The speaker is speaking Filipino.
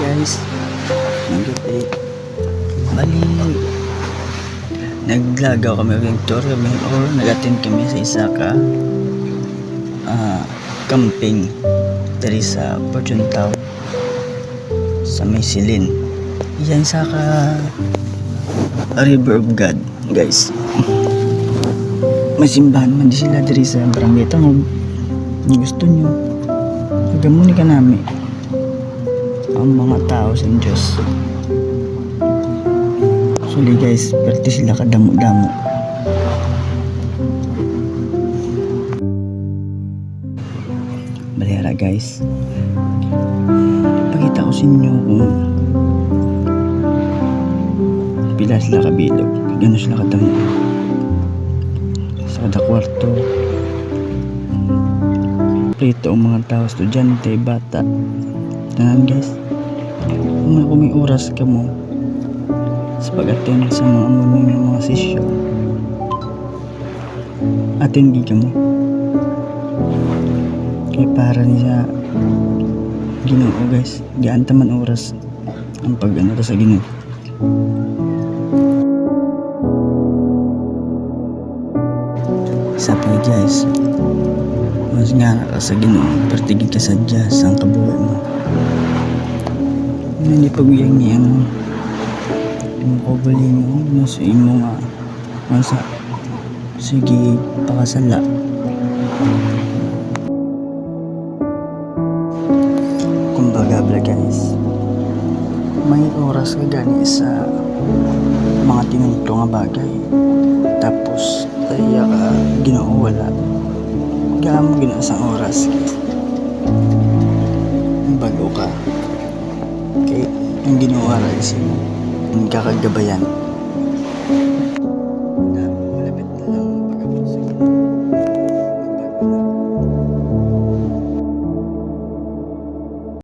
guys, ng gabi. Bali, naglagaw kami ng tour kami or nag-attend kami sa isa ka camping dari sa Fortune Town sa may Silin. Yan sa ka River of God guys. May simbahan man di sila dari sa barangay Tangog. Kung gusto nyo, magamuni ka namin ang mga tao sa Diyos. Actually guys, perti sila kadamo-damo. Balera guys, pakita ko sa inyo kung pila sila kabilog, gano'n sila kadamo sa kada kwarto. Prito ang mga tao, estudyante, bata, tanan guys. Kung may oras ka mo sa pag-attend sa mga mga session, attend ka mo kaya para niya Ginoo guys, gaan taman oras ang pag-ano sa Ginoo. Sabi guys, mas nga ka sa Ginoo, pertigid ka sa Diyos ang kabuhay mo. Hindi pag-uyang niya mo yung kabali mo nasa imo nga masa sige pakasala. Kumbaga bla guys, may oras ka gani sa mga tinunto nga bagay, tapos kaya ka Ginoo wala gamo Ginoo sa oras guys. Bago ka kay ang Ginoo aral si kakagabayan